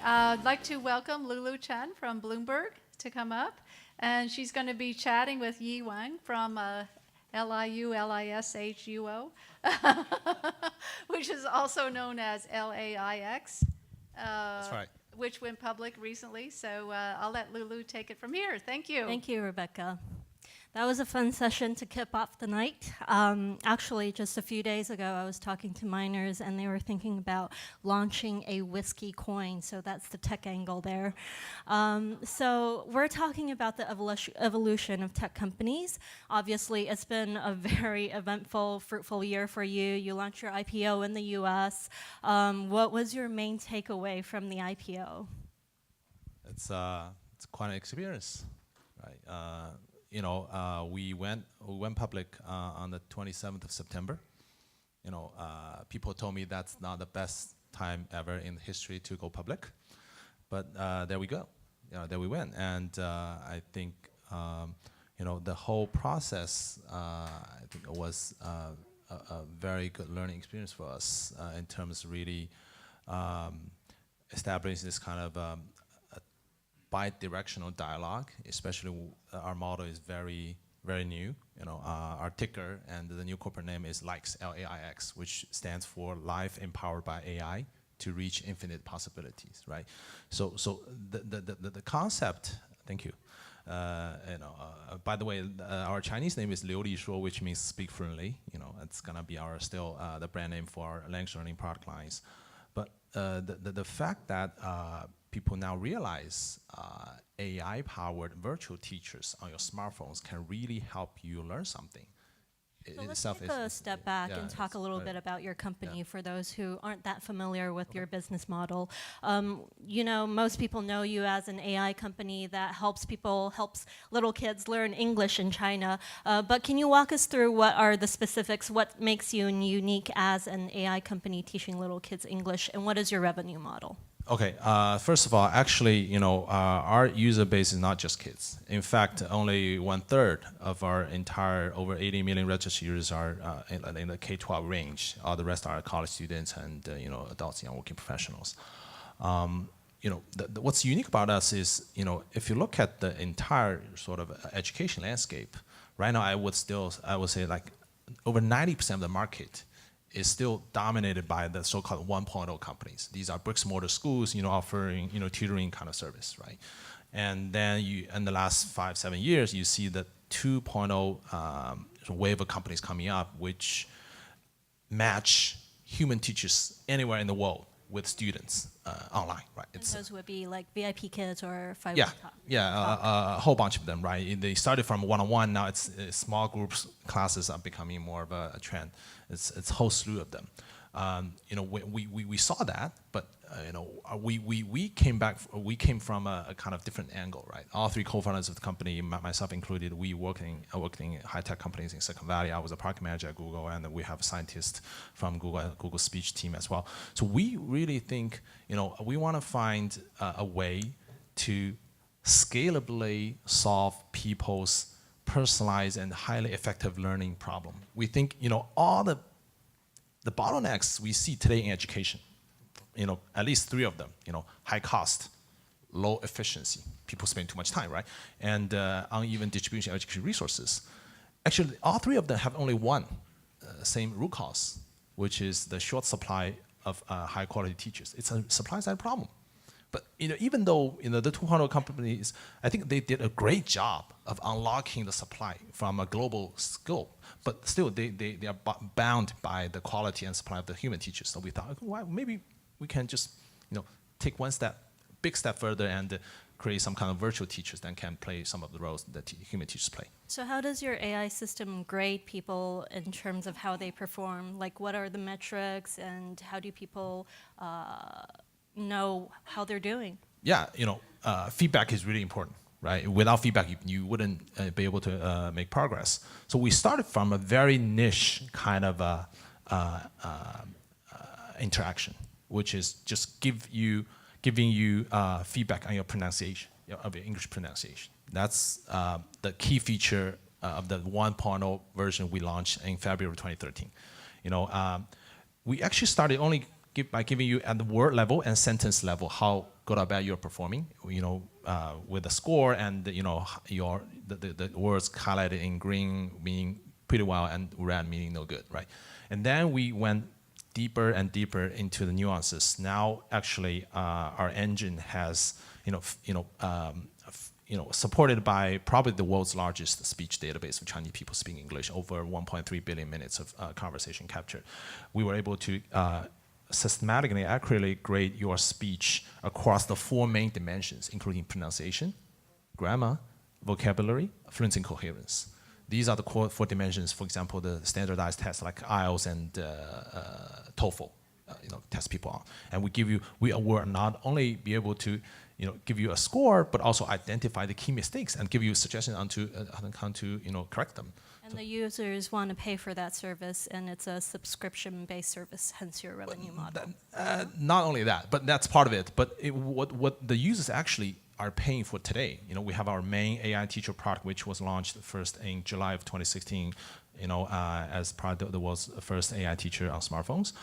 I'd like to welcome Lulu Chen from Bloomberg to come up. And she's going to be chatting with Wang from Liulishuo, which is also known as LAIX, That's right. which went public recently. So I'll let Lulu take it from here. Thank you. Thank you, Rebecca. That was a fun session to kick off the night. Actually, just a few days ago, I was talking to miners, and they were thinking about launching a whiskey coin, so that's the tech angle there. So we're talking about the evolution of tech companies. Obviously, it's been a very eventful, fruitful year for you. You launched your IPO in the US. What was your main takeaway from the IPO? It's quite an experience, right? We went public on the 27th of September. People told me that's not the best time ever in history to go public, but there we go. There we went, and I think the whole process I think was a very good learning experience for us in terms of really establishing this kind of bi-directional dialogue, especially our model is very, very new. Our ticker and the new corporate name is LAIX, L-A-I-X, which stands for Life Empowered by AI to Reach Infinite Possibilities, right? So the concept, thank you. By the way, our Chinese name is Liulishuo, which means speak fluently. It's gonna be our the brand name for our language learning product lines. But the fact that people now realize AI-powered virtual teachers on your smartphones can really help you learn something. So let's take a step back and talk a little bit about your company for those who aren't that familiar with your business model. Most people know you as an AI company that helps little kids learn English in China. But can you walk us through what are the specifics, what makes you unique as an AI company teaching little kids English, and what is your revenue model? Okay, first of all, actually, our user base is not just kids. In fact, only 1/3 of our entire over 80 million registered users are in the K-12 range. All the rest are college students and adults and working professionals. What's unique about us is, if you look at the entire sort of education landscape, right now I would say like over 90% of the market is still dominated by the so-called 1.0 companies. These are bricks and mortar schools, offering, tutoring kind of service, right? And then in the last 5-7 years, you see the 2.0 wave of companies coming up, which match human teachers anywhere in the world with students online, right? And those would be like VIP Kids or 5 a whole bunch of them, right? They started from one-on-one, now it's small groups, classes are becoming more of a trend. It's a whole slew of them. We saw that, but we came from a kind of different angle, right? All three co-founders of the company, myself included, we worked in high-tech companies in Silicon Valley. I was a product manager at Google, and we have a scientist from Google speech team as well. So we really think, we want to find a way to scalably solve people's personalized and highly effective learning problem. We think, all the bottlenecks we see today in education, at least 3 of them, high cost, low efficiency, people spend too much time, right? And uneven distribution of education resources. Actually, all 3 of them have only one same root cause, which is the short supply of high quality teachers. It's a supply side problem. But even though the 200 companies, I think they did a great job of unlocking the supply from a global scope, but still they are bound by the quality and supply of the human teachers. So we thought, well, maybe we can just take one big step further and create some kind of virtual teachers that can play some of the roles that human teachers play. So how does your AI system grade people in terms of how they perform? Like, what are the metrics, and how do people know how they're doing? Yeah, feedback is really important, right? Without feedback, you wouldn't be able to make progress. So we started from a very niche kind of interaction, which is just giving you feedback on your pronunciation, of your English pronunciation. That's the key feature of the 1.0 version we launched in February of 2013. We actually started only by giving you at the word level and sentence level how good or bad you're performing, with a score and the words highlighted in green meaning pretty well and red meaning no good, right? And then we went deeper and deeper into the nuances. Now, actually, our engine has, supported by probably the world's largest speech database of Chinese people speaking English, over 1.3 billion minutes of conversation captured. We were able to systematically, accurately grade your speech across the 4 main dimensions, including pronunciation, grammar, vocabulary, fluency, and coherence. These are the core 4 dimensions. For example, the standardized tests like IELTS and TOEFL, test people on. And we will not only be able to, give you a score, but also identify the key mistakes and give you suggestions on how to correct them. And the users want to pay for that service, and it's a subscription-based service, hence your revenue model. Not only that, but that's part of it. But what the users actually are paying for today, we have our main AI teacher product, which was launched first in July of 2016, as part of the world's first AI teacher on smartphones.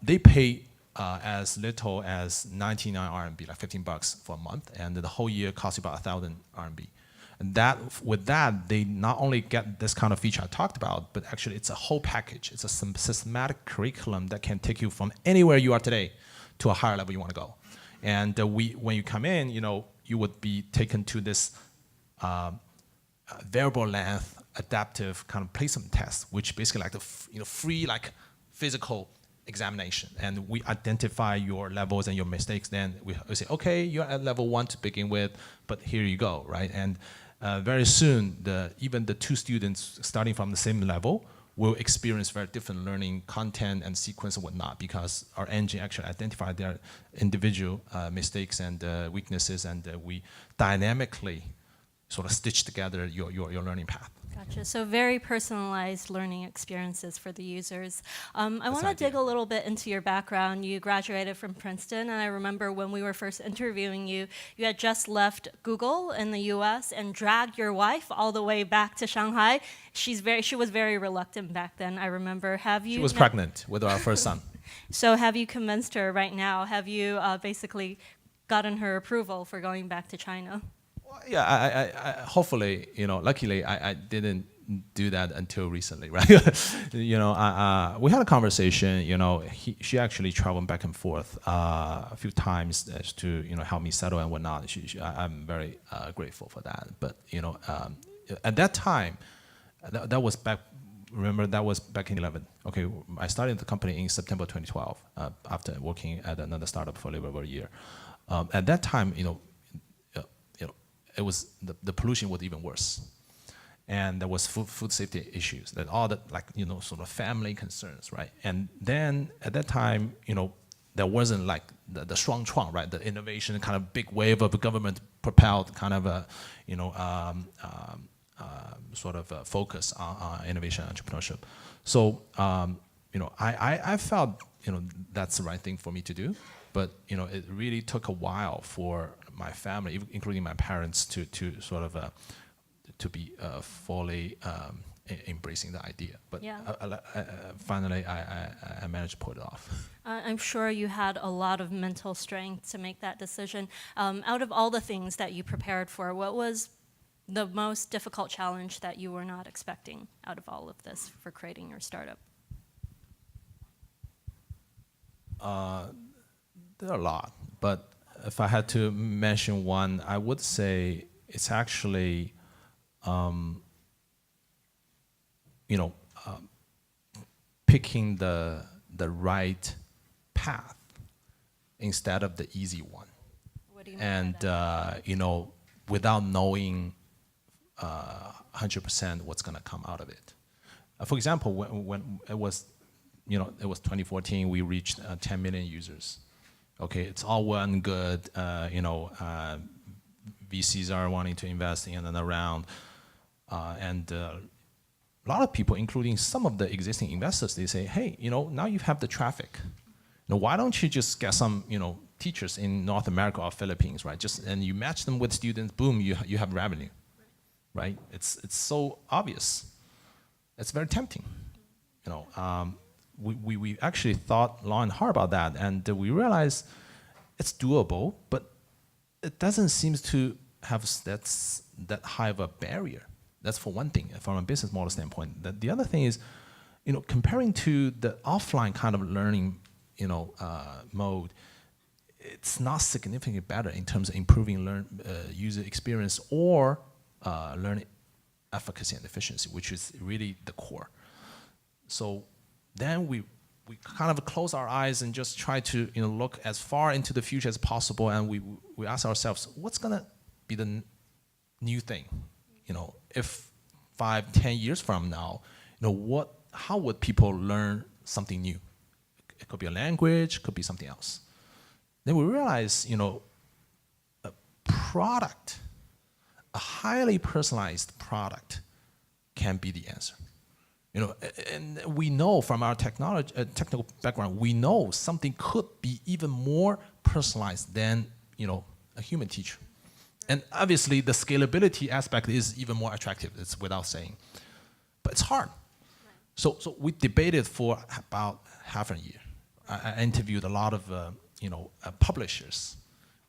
They pay as little as 99 RMB, like $15 for a month, and the whole year costs you about 1,000 RMB. And with that, they not only get this kind of feature I talked about, but actually it's a whole package. It's a systematic curriculum that can take you from anywhere you are today to a higher level you want to go. And when you come in, you would be taken to this variable length adaptive kind of placement test, which basically like the free physical examination, and we identify your levels and your mistakes. Then we say, okay, you're at level 1 to begin with, but here you go, right? And very soon, even the 2 students starting from the same level will experience very different learning content and sequence and whatnot, because our engine actually identified their individual mistakes and weaknesses, and we dynamically sort of stitch together your learning path. Gotcha. So very personalized learning experiences for the users. I want to dig a little bit into your background. You graduated from Princeton, and I remember when we were first interviewing you, you had just left Google in the US and dragged your wife all the way back to Shanghai. She was very reluctant back then, I remember. She was pregnant with our first son. So have you convinced her right now? Have you basically gotten her approval for going back to China? Yeah, I hopefully, luckily I didn't do that until recently, right? We had a conversation, she actually traveled back and forth a few times as to, help me settle and whatnot. I'm very grateful for that. But, at that time, that was back, remember, that was back in 2011. Okay, I started the company in September 2012 after working at another startup for a little over a year. At that time, it was the pollution was even worse, and there was food safety issues, that all the sort of family concerns, right? And then at that time, there wasn't like the strong trunk, right? The innovation kind of big wave of government propelled kind of a sort of a focus on innovation and entrepreneurship. So I felt that's the right thing for me to do, but it really took a while for my family, including my parents, to sort of to be fully embracing the idea. But yeah. Finally, I managed to pull it off. I'm sure you had a lot of mental strength to make that decision. Out of all the things that you prepared for, what was the most difficult challenge that you were not expecting out of all of this for creating your startup? There are a lot, but if I had to mention one, I would say it's actually, picking the right path instead of the easy one. What do you mean by that? And without knowing 100% what's going to come out of it. For example, when it was 2014, we reached 10 million users. Okay, it's all well and good. VCs are wanting to invest in another round, and a lot of people, including some of the existing investors, they say, "Hey, now you have the traffic. Why don't you just get some, teachers in North America or Philippines, right? And you match them with students. Boom, you have revenue, right? It's so obvious. It's very tempting, we actually thought long and hard about that, and we realized it's doable, but it doesn't seem to have that high of a barrier. That's for one thing, from a business model standpoint. The other thing is, comparing to the offline kind of learning, mode, it's not significantly better in terms of improving user experience or learning efficacy and efficiency, which is really the core. So then we kind of close our eyes and just try to look as far into the future as possible, and we ask ourselves, what's gonna be the new thing? If 5-10 years from now, how would people learn something new? It could be a language, could be something else. Then we realize, a product, a highly personalized product, can be the answer. And we know from our technical background, we know something could be even more personalized than a human teacher. And obviously, the scalability aspect is even more attractive. It's without saying, but it's hard. Right. So we debated for about half a year. I interviewed a lot of publishers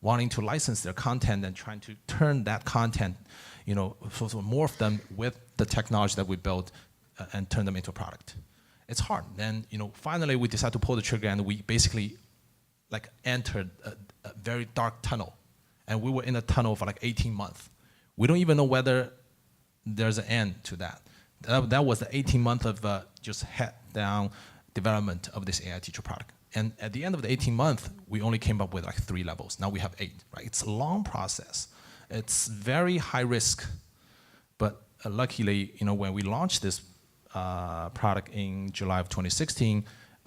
wanting to license their content and trying to turn that content, for morph them with the technology that we built and turn them into a product. It's hard. Then finally we decided to pull the trigger, and we basically entered a very dark tunnel. And we were in a tunnel for 18 months. We don't even know whether there's an end to that. That was the 18 months of just head down development of this AI teacher product. And at the end of the 18 months, we only came up with 3 levels. Now we have 8, right? It's a long process. It's very high risk. But luckily, when we launched this product in July of 2016,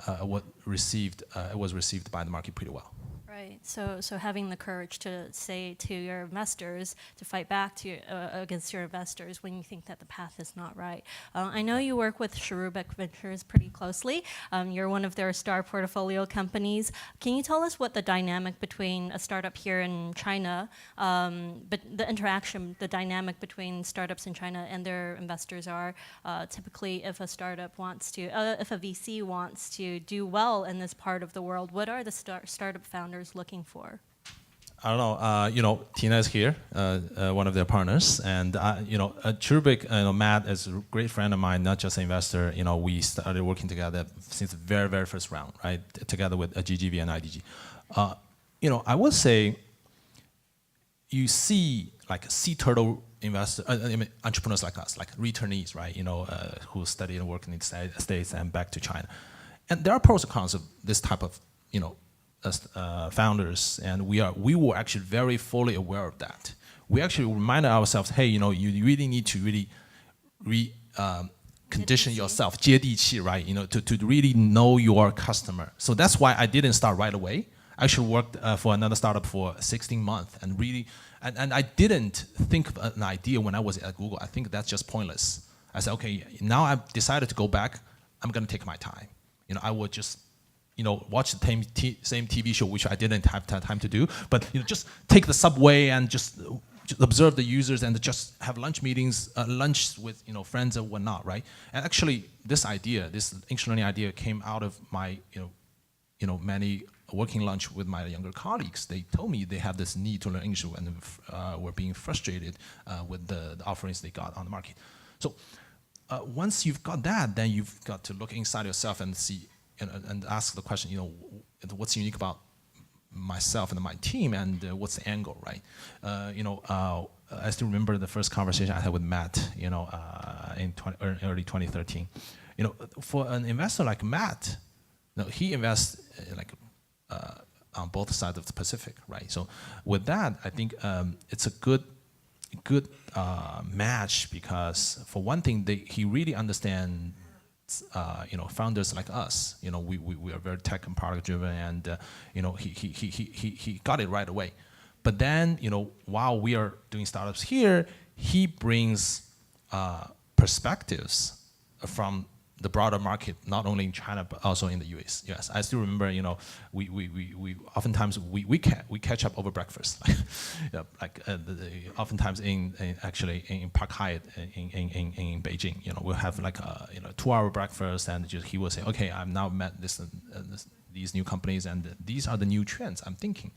it was received by the market pretty well. Right. So having the courage to say to your investors, to fight back against your investors when you think that the path is not right. I know you work with Cherubic Ventures pretty closely. You're one of their star portfolio companies. Can you tell us what the dynamic between a startup here in China, but the interaction, the dynamic between startups in China and their investors are? Typically, if a startup wants to, if a VC wants to do well in this part of the world, what are the startup founders looking for? I don't know. Tina is here, one of their partners, and Cherubic, Matt is a great friend of mine, not just an investor. We started working together since the very, very first round, right? Together with GGV and IDG. I would say you see sea turtle entrepreneurs like us, like returnees, right? Who study and work in the States and back to China, and there are pros and cons of this type of founders, and we were actually very fully aware of that. We actually reminded ourselves, hey, you really need to condition yourself, 接地气, right? To really know your customer. So that's why I didn't start right away. I actually worked for another startup for 16 months, and I didn't think of an idea when I was at Google. I think that's just pointless. I said, okay, now I've decided to go back. I'm going to take my time. I would just watch the same TV show, which I didn't have time to do, but just take the subway and just observe the users and just have lunch meetings, lunch with friends and whatnot, right? And actually, this English learning idea, came out of my many working lunch with my younger colleagues. They told me they have this need to learn English and were being frustrated with the offerings they got on the market. So once you've got that, then you've got to look inside yourself and see. And ask the question, what's unique about myself and my team, and what's the angle, right? I still remember the first conversation I had with Matt, in early 2013. For an investor like Matt, he invests on both sides of the Pacific, right? So with that, I think it's a good match, because for one thing, he really understands. Founders like us, we are very tech and product driven, and he got it right away. But then, while we are doing startups here, he brings perspectives from the broader market, not only in China but also in the US. Yes, I still remember, we oftentimes we catch up over breakfast, yeah, like oftentimes actually in Park Hyatt in Beijing, we'll have like a 2-hour breakfast, and just he will say, okay, I've now met these new companies, and these are the new trends I'm thinking,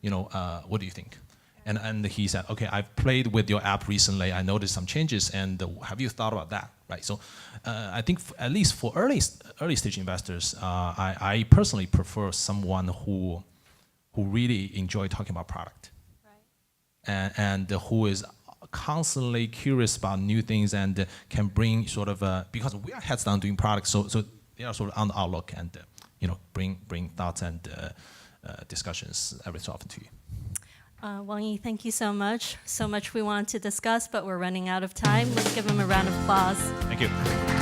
what do you think? And he said, okay, I've played with your app recently. I noticed some changes, and have you thought about that? Right. So I think at least for early stage investors, I personally prefer someone who really enjoy talking about product, right. and who is constantly curious about new things and can bring sort of because we are heads down doing products, so they are sort of on the outlook and bring thoughts and discussions every so often to you. Wang, thank you so much. So much we want to discuss, but we're running out of time. Let's give him a round of applause. Thank you.